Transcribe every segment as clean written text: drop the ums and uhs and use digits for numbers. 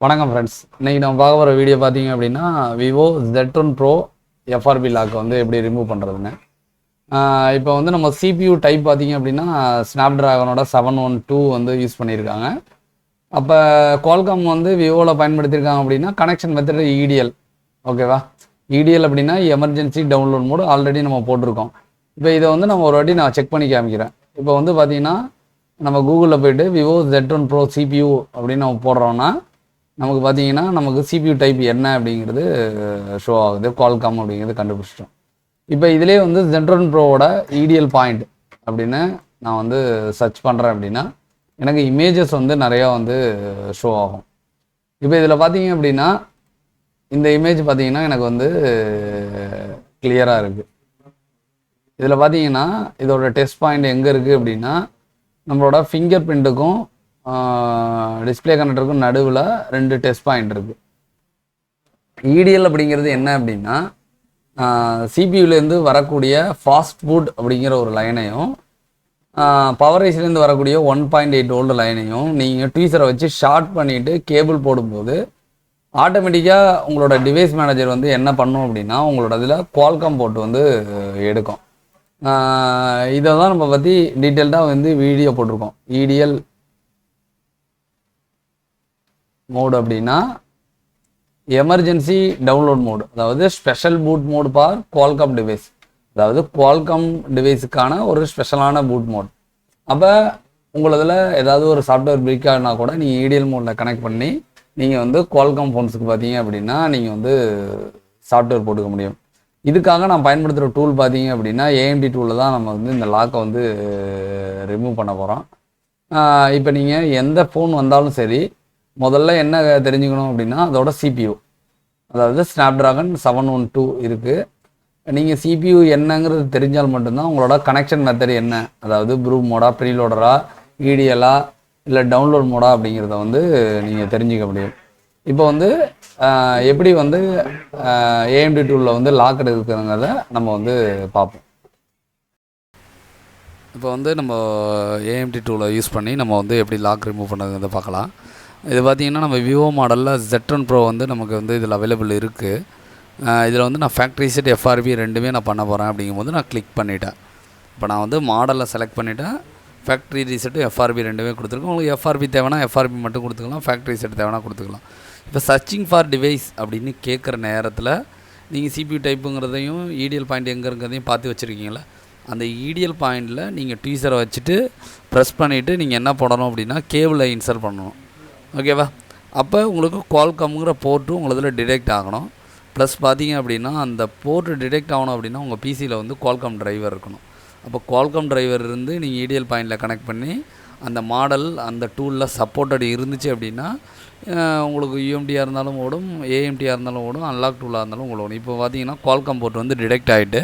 வணக்கம் ஃப்ரெண்ட்ஸ். இன்றைக்கி நம்ம பார்க்க போகிற வீடியோ பார்த்தீங்க அப்படின்னா Vivo Z1 Pro FRP lock வந்து எப்படி ரிமூவ் பண்ணுறதுன்னு. இப்போ வந்து நம்ம CPU டைப் பார்த்தீங்க அப்படின்னா ஸ்னாப்ட்ராகனோட 712 வந்து யூஸ் பண்ணியிருக்காங்க. அப்போ குவால்காம் வந்து விவோவில் பயன்படுத்தியிருக்காங்க அப்படின்னா கனெக்ஷன் மெத்தட் EDL. ஓகேவா? EDL அப்படின்னா எமர்ஜென்சி டவுன்லோட் மோடு ஆல்ரெடி நம்ம போட்டிருக்கோம். இப்போ இதை வந்து நம்ம ஒரு வாட்டி நான் செக் பண்ணி காமிக்கிறேன். இப்போ வந்து பார்த்தீங்கன்னா நம்ம கூகுளில் போய்ட்டு விவோ Z1 Pro CPU அப்படின்னு நம்ம போடுறோன்னா நமக்கு பார்த்தீங்கன்னா நமக்கு CPU டைப் என்ன அப்படிங்கிறது ஷோ ஆகுது. குவால்காம் அப்படிங்கிறது கண்டுபிடிச்சிட்டோம். இப்போ இதிலே வந்து Z1 Proவோட EDL பாயிண்ட் அப்படின்னு நான் வந்து சர்ச் பண்ணுறேன் அப்படின்னா எனக்கு இமேஜஸ் வந்து நிறையா வந்து ஷோ ஆகும். இப்போ இதில் பார்த்தீங்க அப்படின்னா இந்த இமேஜ் பார்த்தீங்கன்னா எனக்கு வந்து கிளியராக இருக்குது. இதில் பார்த்தீங்கன்னா இதோட டெஸ்ட் பாயிண்ட் எங்கே இருக்குது அப்படின்னா நம்மளோட ஃபிங்கர் பிரிண்ட்டுக்கும் டிஸ்பிளே கனெக்டருக்கும் நடுவில் 2 டெஸ்ட் பாயிண்ட் இருக்குது. EDL அப்படிங்கிறது என்ன அப்படின்னா CPUலேருந்து வரக்கூடிய ஃபாஸ்ட் பூட் அப்படிங்கிற ஒரு லைனையும் பவர் ஐஸ்லேருந்து வரக்கூடிய 1.8 வோல்ட் லைனையும் நீங்கள் ட்வீசரை வச்சு ஷார்ட் பண்ணிவிட்டு கேபிள் போடும்போது ஆட்டோமேட்டிக்காக உங்களோட டிவைஸ் மேனேஜர் வந்து என்ன பண்ணும் அப்படின்னா உங்களோட இதில் குவால்காம் போட்டு வந்து எடுக்கும். இதை தான் நம்ம பற்றி டீட்டெயில்டாக வந்து வீடியோ போட்டிருக்கோம். EDL மோடு அப்படின்னா எமர்ஜென்சி டவுன்லோட் மோடு, அதாவது special boot mode for Qualcomm device, அதாவது குவால்காம் டிவைஸுக்கான ஒரு ஸ்பெஷலான பூட் மோட். அப்போ உங்களதில் ஏதாவது ஒரு சாஃப்ட்வேர் பிரேக் ஆகினா கூட நீங்கள் EDL மோடில் கனெக்ட் பண்ணி நீங்கள் வந்து குவால்காம் ஃபோன்ஸுக்கு பார்த்தீங்க அப்படின்னா நீங்கள் வந்து சாஃப்ட்வேர் போட்டுக்க முடியும். இதுக்காக நான் பயன்படுத்துகிற டூல் பார்த்தீங்க அப்படின்னா AMD டூலில் தான் நம்ம வந்து இந்த லாக்கை வந்து ரிமூவ் பண்ண போகிறோம். இப்போ நீங்கள் எந்த ஃபோன் வந்தாலும் சரி முதல்ல என்ன தெரிஞ்சுக்கணும் அப்படின்னா அதோட CPU, அதாவது ஸ்னாப்ட்ராகன் 712 இருக்குது. நீங்கள் CPU என்னங்கிறது தெரிஞ்சால் மட்டும்தான் உங்களோட கனெக்ஷன் மெத்தட் என்ன, அதாவது ப்ரூவ் மோடா, ப்ரீலோடரா, EDLஆ இல்லை டவுன்லோட் மோடா அப்படிங்கிறத வந்து நீங்கள் தெரிஞ்சுக்க முடியும். இப்போ வந்து எப்படி வந்து AMD டூலில் வந்து லாக் எடுக்கிறதுங்கிறத நம்ம வந்து பார்ப்போம். இப்போ வந்து நம்ம AMD டூலை யூஸ் பண்ணி நம்ம வந்து எப்படி லாக் ரிமூவ் பண்ணுறதை பார்க்கலாம். இது பார்த்திங்கன்னா நம்ம விவோ மாடலில் Z1 Pro வந்து நமக்கு வந்து இதில் அவைலபிள் இருக்குது. இதில் வந்து நான் ஃபேக்ட்ரி செட் FRB ரெண்டுமே நான் பண்ண போகிறேன். அப்படிங்கும்போது நான் கிளிக் பண்ணிட்டேன். இப்போ நான் வந்து மாடலில் செலக்ட் பண்ணிவிட்டேன். ஃபேக்ட்ரி ரீசெட்டு FRB ரெண்டுமே கொடுத்துருக்கோம். உங்களுக்கு FRB தேவைன்னா FRB மட்டும் கொடுத்துக்கலாம், ஃபேக்ட்ரி செட் தேவைன்னா கொடுத்துக்கலாம். இப்போ சர்ச்சிங் ஃபார் டிவைஸ் அப்படின்னு கேட்குற நேரத்தில் நீங்கள் CPU டைப்புங்கிறதையும் EDL பாயிண்ட் எங்கே இருக்கிறதையும் பார்த்து வச்சுருக்கீங்களா, அந்த EDL பாயிண்டில் நீங்கள் ட்வீசரை வச்சுட்டு ப்ரெஸ் பண்ணிவிட்டு நீங்கள் என்ன பண்ணணும் அப்படின்னா கேபிளை இன்சர்ட் பண்ணணும். ஓகேவா? அப்போ உங்களுக்கு குவால்காம்ங்கிற போர்ட்டும் உங்களதில் டிடெக்ட் ஆகணும். ப்ளஸ் பார்த்தீங்க அப்படின்னா அந்த போர்ட்டு டிடெக்ட் ஆகணும் அப்படின்னா உங்கள் PCயில் வந்து குவால்காம் டிரைவர் இருக்கணும். அப்போ குவால்காம் டிரைவர் இருந்து நீங்கள் EDL பாயிண்டில் கனெக்ட் பண்ணி அந்த மாடல் அந்த டூலில் சப்போர்ட்டட் இருந்துச்சு அப்படின்னா உங்களுக்கு UMDயாக இருந்தாலும் ஓடும், AMDயாக இருந்தாலும் ஓடும், அன்லாக் டூலாக இருந்தாலும் உங்களுக்கு ஓடும். இப்போ பார்த்தீங்கன்னா குவால்காம் போர்ட் வந்து டிடெக்ட் ஆகிட்டு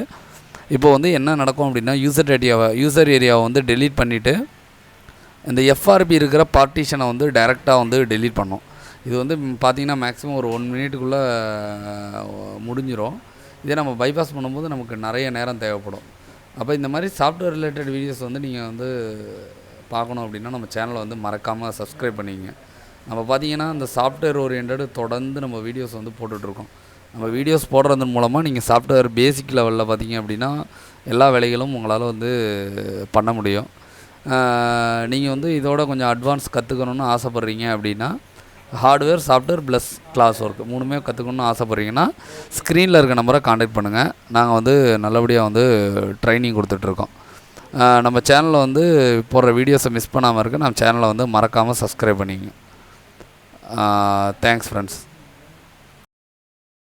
இப்போ வந்து என்ன நடக்கும் அப்படின்னா யூசர் ஏரியாவை வந்து டெலீட் பண்ணிவிட்டு இந்த FRB இருக்கிற பார்ட்டிஷனை வந்து டைரெக்டாக வந்து டெலீட் பண்ணோம். இது வந்து பார்த்திங்கன்னா மேக்ஸிமம் ஒரு 1 மினிட்டுக்குள்ளே முடிஞ்சிடும். இதே நம்ம பைபாஸ் பண்ணும்போது நமக்கு நிறைய நேரம் தேவைப்படும். அப்போ இந்த மாதிரி சாஃப்ட்வேர் ரிலேட்டட் வீடியோஸ் வந்து நீங்கள் வந்து பார்க்கணும் அப்படின்னா நம்ம சேனலை வந்து மறக்காமல் சப்ஸ்கிரைப் பண்ணிக்கங்க. நம்ம பார்த்திங்கன்னா இந்த சாஃப்ட்வேர் ஓரியன்ட் தொடர்ந்து நம்ம வீடியோஸ் வந்து போட்டுட்ருக்கோம். நம்ம வீடியோஸ் போடுறது மூலமாக நீங்கள் சாஃப்ட்வேர் பேசிக் லெவலில் பார்த்திங்க அப்படின்னா எல்லா வேலைகளும் உங்களால் வந்து பண்ண முடியும். நீங்கள் வந்து இதோட கொஞ்சம் அட்வான்ஸ் கற்றுக்கணுன்னு ஆசைப்பட்றீங்க அப்படின்னா hardware, software plus class work மூணுமே கற்றுக்கணுன்னு ஆசைப்பட்றீங்கன்னா ஸ்க்ரீனில் இருக்க நம்பரை காண்டாக்ட் பண்ணுங்கள். நாங்கள் வந்து நல்லபடியாக வந்து ட்ரைனிங் கொடுத்துட்ருக்கோம். நம்ம சேனலில் வந்து போடுற வீடியோஸை மிஸ் பண்ணாமல் இருக்க நம்ம சேனலை வந்து மறக்காமல் சப்ஸ்கிரைப் பண்ணிக்கங்க. Thanks friends.